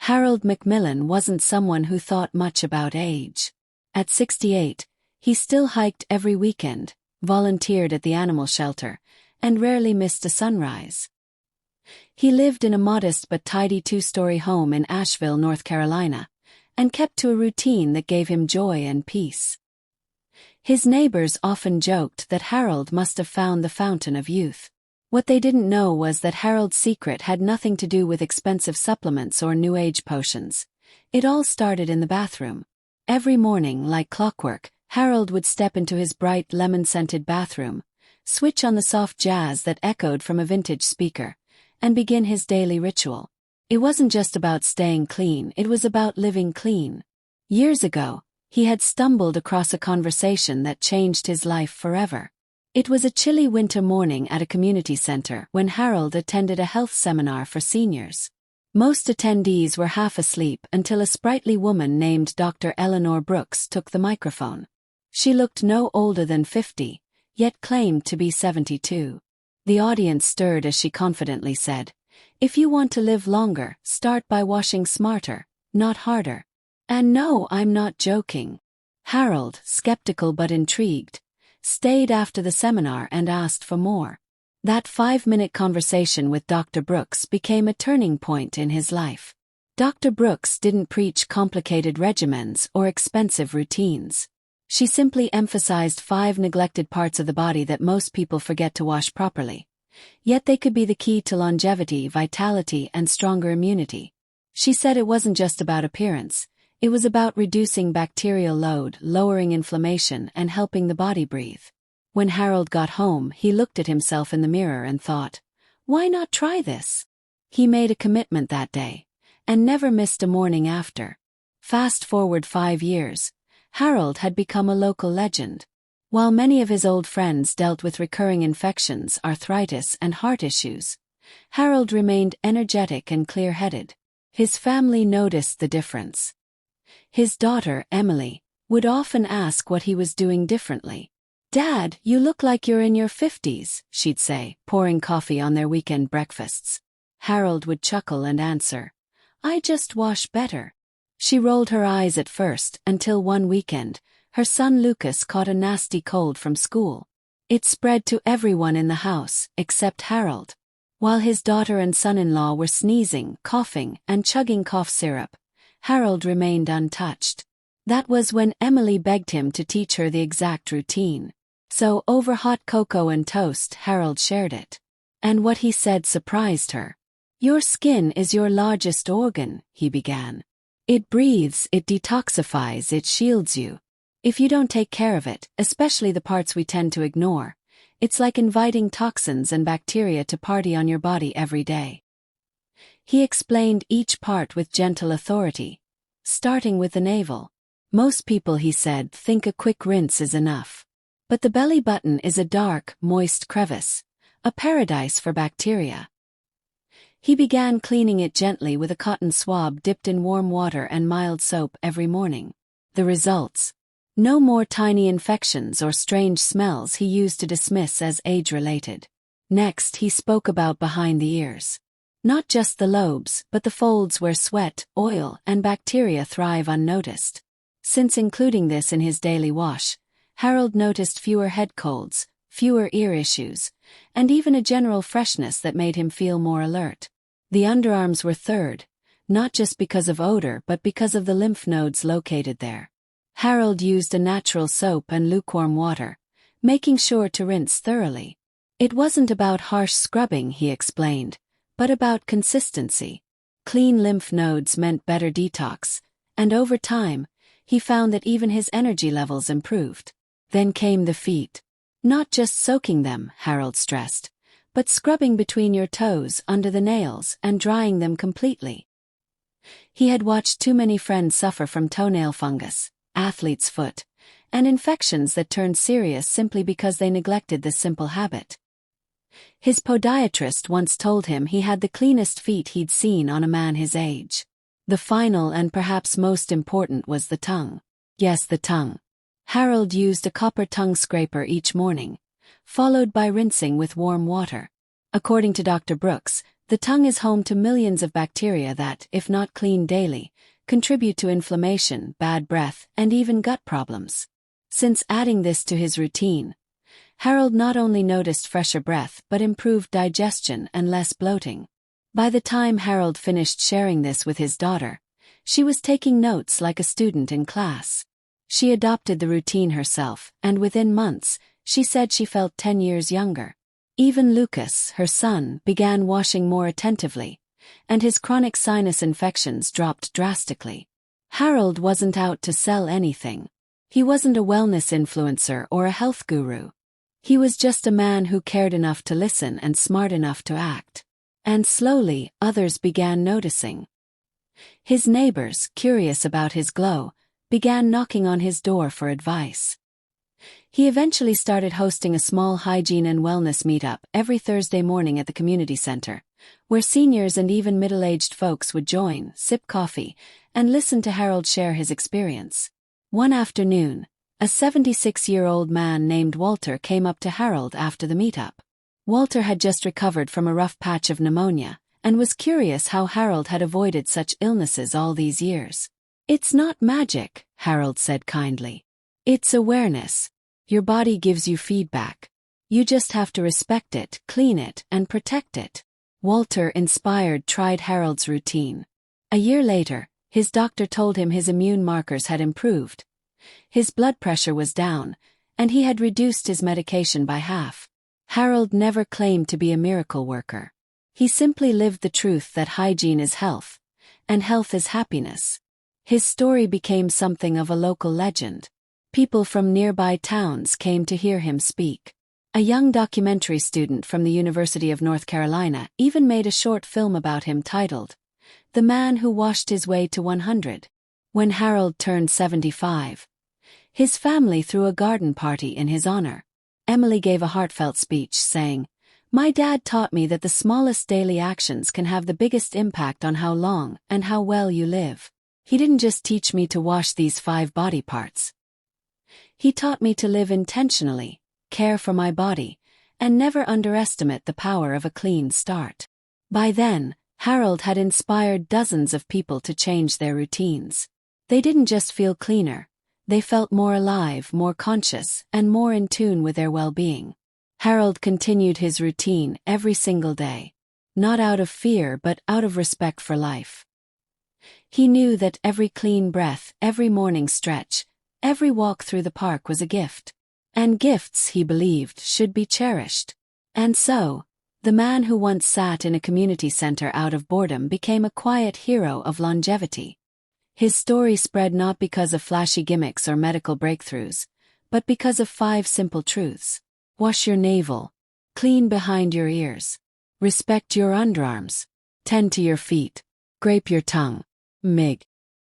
Harold Macmillan wasn't someone who thought much about age. At 68, he still hiked every weekend, volunteered at the animal shelter, and rarely missed a sunrise. He lived in a modest but tidy two-story home in Asheville, North Carolina, and kept to a routine that gave him joy and peace. His neighbors often joked that Harold must have found the fountain of youth. What they didn't know was that Harold's secret had nothing to do with expensive supplements or new age potions. It all started in the bathroom. Every morning, like clockwork, Harold would step into his bright lemon-scented bathroom, switch on the soft jazz that echoed from a vintage speaker, and begin his daily ritual. It wasn't just about staying clean, it was about living clean. Years ago, he had stumbled across a conversation that changed his life forever. It was a chilly winter morning at a community center when Harold attended a health seminar for seniors. Most attendees were half asleep until a sprightly woman named Dr. Eleanor Brooks took the microphone. She looked no older than 50, yet claimed to be 72. The audience stirred as she confidently said, "If you want to live longer, start by washing smarter, not harder." And no, I'm not joking. Harold, skeptical but intrigued, stayed after the seminar and asked for more. That 5-minute conversation with Dr. Brooks became a turning point in his life. Dr. Brooks didn't preach complicated regimens or expensive routines. She simply emphasized 5 neglected parts of the body that most people forget to wash properly. Yet they could be the key to longevity, vitality, and stronger immunity. She said it wasn't just about appearance. It was about reducing bacterial load, lowering inflammation, and helping the body breathe. When Harold got home, he looked at himself in the mirror and thought, why not try this? He made a commitment that day, and never missed a morning after. Fast forward 5 years, Harold had become a local legend. While many of his old friends dealt with recurring infections, arthritis, and heart issues, Harold remained energetic and clear-headed. His family noticed the difference. His daughter, Emily, would often ask what he was doing differently. "Dad, you look like you're in your 50s, she'd say, pouring coffee on their weekend breakfasts. Harold would chuckle and answer, "I just wash better." She rolled her eyes at first, until one weekend, her son Lucas caught a nasty cold from school. It spread to everyone in the house, except Harold. While his daughter and son-in-law were sneezing, coughing, and chugging cough syrup, Harold remained untouched. That was when Emily begged him to teach her the exact routine. So over hot cocoa and toast, Harold shared it. And what he said surprised her. "Your skin is your largest organ," he began. "It breathes, it detoxifies, it shields you. If you don't take care of it, especially the parts we tend to ignore, it's like inviting toxins and bacteria to party on your body every day." He explained each part with gentle authority, starting with the navel. Most people, he said, think a quick rinse is enough. But the belly button is a dark, moist crevice, a paradise for bacteria. He began cleaning it gently with a cotton swab dipped in warm water and mild soap every morning. The results? No more tiny infections or strange smells he used to dismiss as age-related. Next, he spoke about behind the ears. Not just the lobes, but the folds where sweat, oil, and bacteria thrive unnoticed. Since including this in his daily wash, Harold noticed fewer head colds, fewer ear issues, and even a general freshness that made him feel more alert. The underarms were third, not just because of odor but because of the lymph nodes located there. Harold used a natural soap and lukewarm water, making sure to rinse thoroughly. It wasn't about harsh scrubbing, he explained, but about consistency. Clean lymph nodes meant better detox, and over time, he found that even his energy levels improved. Then came the feet. Not just soaking them, Harold stressed, but scrubbing between your toes, under the nails, and drying them completely. He had watched too many friends suffer from toenail fungus, athlete's foot, and infections that turned serious simply because they neglected this simple habit. His podiatrist once told him he had the cleanest feet he'd seen on a man his age. The final and perhaps most important was the tongue. Yes, the tongue. Harold used a copper tongue scraper each morning, followed by rinsing with warm water. According to Dr. Brooks, The tongue is home to millions of bacteria that, if not cleaned daily, contribute to inflammation, bad breath, and even gut problems. Since adding this to his routine, Harold not only noticed fresher breath but improved digestion and less bloating. By the time Harold finished sharing this with his daughter, she was taking notes like a student in class. She adopted the routine herself, and within months, she said she felt 10 years younger. Even Lucas, her son, began washing more attentively, and his chronic sinus infections dropped drastically. Harold wasn't out to sell anything. He wasn't a wellness influencer or a health guru. He was just a man who cared enough to listen and smart enough to act. And slowly, others began noticing. His neighbors, curious about his glow, began knocking on his door for advice. He eventually started hosting a small hygiene and wellness meetup every Thursday morning at the community center, where seniors and even middle-aged folks would join, sip coffee, and listen to Harold share his experience. One afternoon, a 76-year-old man named Walter came up to Harold after the meetup. Walter had just recovered from a rough patch of pneumonia, and was curious how Harold had avoided such illnesses all these years. "It's not magic," Harold said kindly. "It's awareness. Your body gives you feedback. You just have to respect it, clean it, and protect it." Walter, inspired, tried Harold's routine. A year later, his doctor told him his immune markers had improved. His blood pressure was down, and he had reduced his medication by half. Harold never claimed to be a miracle worker. He simply lived the truth that hygiene is health, and health is happiness. His story became something of a local legend. People from nearby towns came to hear him speak. A young documentary student from the University of North Carolina even made a short film about him titled, "The Man Who Washed His Way to 100. When Harold turned 75, his family threw a garden party in his honor. Emily gave a heartfelt speech saying, "My dad taught me that the smallest daily actions can have the biggest impact on how long and how well you live. He didn't just teach me to wash these 5 body parts. He taught me to live intentionally, care for my body, and never underestimate the power of a clean start." By then, Harold had inspired dozens of people to change their routines. They didn't just feel cleaner, they felt more alive, more conscious, and more in tune with their well-being. Harold continued his routine every single day, not out of fear but out of respect for life. He knew that every clean breath, every morning stretch, every walk through the park was a gift. And gifts, he believed, should be cherished. And so, the man who once sat in a community center out of boredom became a quiet hero of longevity. His story spread not because of flashy gimmicks or medical breakthroughs, but because of 5 simple truths. Wash your navel. Clean behind your ears. Respect your underarms. Tend to your feet. Scrape your tongue. Mig.